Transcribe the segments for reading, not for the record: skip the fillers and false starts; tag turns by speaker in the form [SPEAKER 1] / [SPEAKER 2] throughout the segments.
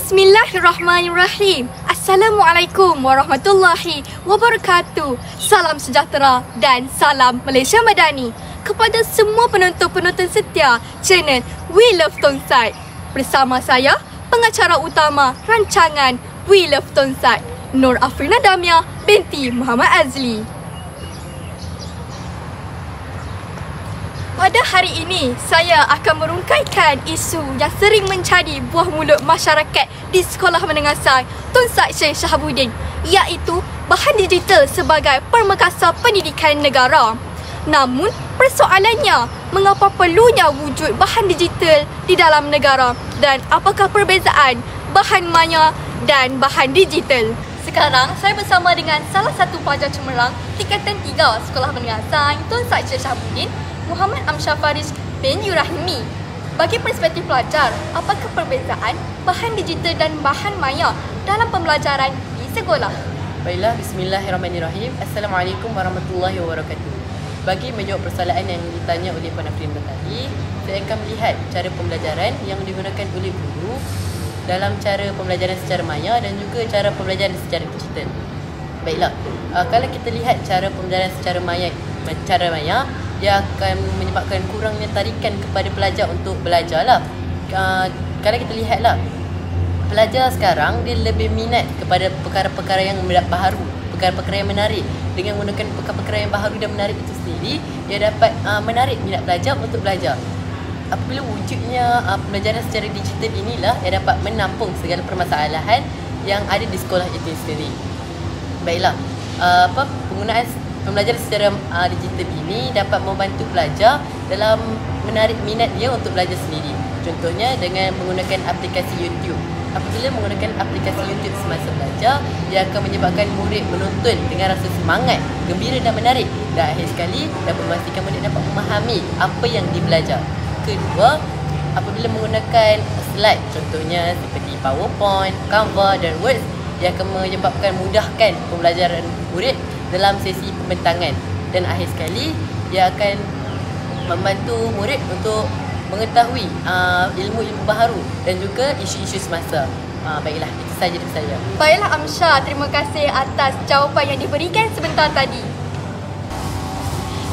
[SPEAKER 1] Bismillahirrahmanirrahim. Assalamualaikum warahmatullahi wabarakatuh. Salam sejahtera dan salam Malaysia Madani kepada semua penonton-penonton setia channel We Love Tonsai. Bersama saya, pengacara utama rancangan We Love Tonsai, Nur Afrina Damia binti Muhammad Azli. Pada hari ini, saya akan merungkaikan isu yang sering menjadi buah mulut masyarakat di Sekolah Menengah Sains Tonsai Syekh Shahabuddin, iaitu bahan digital sebagai permekasa pendidikan negara. Namun, persoalannya, mengapa perlunya wujud bahan digital di dalam negara dan apakah perbezaan bahan maya dan bahan digital? Sekarang, saya bersama dengan salah satu pelajar cemerlang tingkatan 3 Sekolah Menengah Sains Tonsai Syekh Shahabuddin, Muhammad Amsyar Faris bin Yurahimi. Bagi perspektif pelajar, apakah perbezaan bahan digital dan bahan maya dalam pembelajaran di sekolah?
[SPEAKER 2] Baiklah, bismillahirrahmanirrahim. Assalamualaikum warahmatullahi wabarakatuh. Bagi menjawab persoalan yang ditanya oleh Puan Afrina tadi, saya akan melihat cara pembelajaran yang digunakan oleh guru dalam cara pembelajaran secara maya dan juga cara pembelajaran secara digital. Baiklah, kalau kita lihat cara pembelajaran secara maya, dia akan menyebabkan kurangnya tarikan kepada pelajar untuk belajar lah. Kalau kita lihatlah, pelajar sekarang dia lebih minat kepada perkara-perkara yang baharu, perkara-perkara yang menarik. Dengan menggunakan perkara-perkara yang baharu dan menarik itu sendiri, dia dapat menarik minat pelajar untuk belajar. Apabila wujudnya pembelajaran secara digital inilah yang dapat menampung segala permasalahan yang ada di sekolah itu sendiri. Baiklah, penggunaan pembelajaran secara digital ini dapat membantu pelajar dalam menarik minat dia untuk belajar sendiri. Contohnya dengan menggunakan aplikasi YouTube. Apabila menggunakan aplikasi YouTube semasa belajar, dia akan menyebabkan murid menonton dengan rasa semangat, gembira dan menarik. Dan akhir sekali dapat memastikan murid dapat memahami apa yang dibelajar. Kedua, apabila menggunakan slide, contohnya seperti PowerPoint, Canva dan Word, dia akan menyebabkan mudahkan pembelajaran murid dalam sesi pembentangan. Dan akhir sekali, dia akan membantu murid untuk mengetahui ilmu-ilmu baharu dan juga isu-isu semasa. Baiklah, itu saja dari saya.
[SPEAKER 1] Baiklah Amsyar, terima kasih atas jawapan yang diberikan sebentar tadi.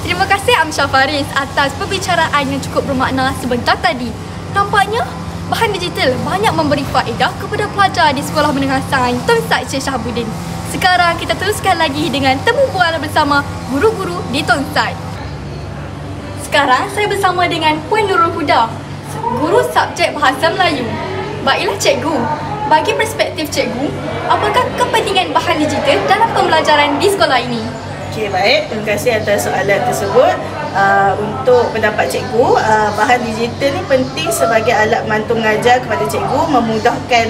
[SPEAKER 1] Terima kasih Amsyar Faris atas perbicaraan yang cukup bermakna sebentar tadi. Nampaknya bahan digital banyak memberi faedah kepada pelajar di Sekolah Menengah Sains Tonsai Syekh Shahabuddin. Sekarang kita teruskan lagi dengan temu bual bersama guru-guru di Tonsai. Sekarang saya bersama dengan Puan Nurul Huda, guru subjek Bahasa Melayu. Baiklah cikgu, bagi perspektif cikgu, apakah kepentingan bahan digital dalam pembelajaran di sekolah ini?
[SPEAKER 3] Okey, baik. Terima kasih atas soalan tersebut. Untuk pendapat cikgu, bahan digital ni penting sebagai alat bantu mengajar kepada cikgu, memudahkan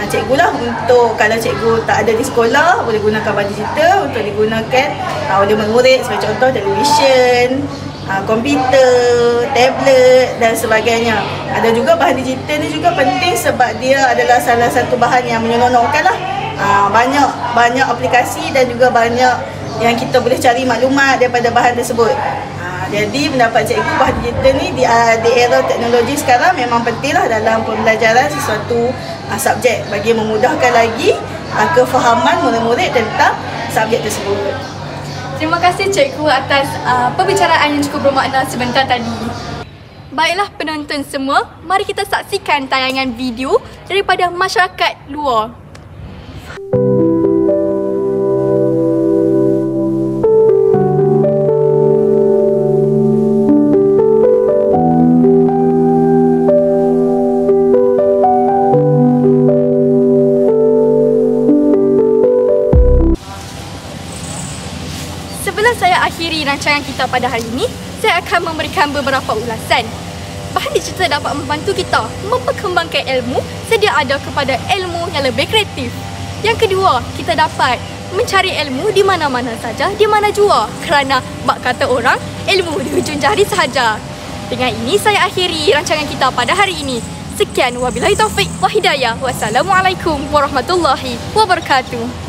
[SPEAKER 3] cikgu lah untuk kalau cikgu tak ada di sekolah, boleh gunakan bahan digital untuk digunakan oleh murid, sebagai contoh televisyen, komputer, tablet dan sebagainya. Ada juga bahan digital ni juga penting sebab dia adalah salah satu bahan yang menyeronokkan lah. Banyak aplikasi dan juga banyak yang kita boleh cari maklumat daripada bahan tersebut. Jadi pendapat cikgu, bahan digital ni di era teknologi sekarang memang pentinglah dalam pembelajaran sesuatu subjek bagi memudahkan lagi kefahaman murid-murid tentang subjek tersebut.
[SPEAKER 1] Terima kasih cikgu atas perbicaraan yang cukup bermakna sebentar tadi. Baiklah penonton semua, mari kita saksikan tayangan video daripada masyarakat luar. Sebelum saya akhiri rancangan kita pada hari ini, saya akan memberikan beberapa ulasan. Bahan digital dapat membantu kita memperkembangkan ilmu sedia ada kepada ilmu yang lebih kreatif. Yang kedua, kita dapat mencari ilmu di mana-mana saja, di mana jua. Kerana bak kata orang, ilmu di hujung jari sahaja. Dengan ini saya akhiri rancangan kita pada hari ini. Sekian, wabillahi taufik wa hidayah. Wassalamualaikum warahmatullahi wabarakatuh.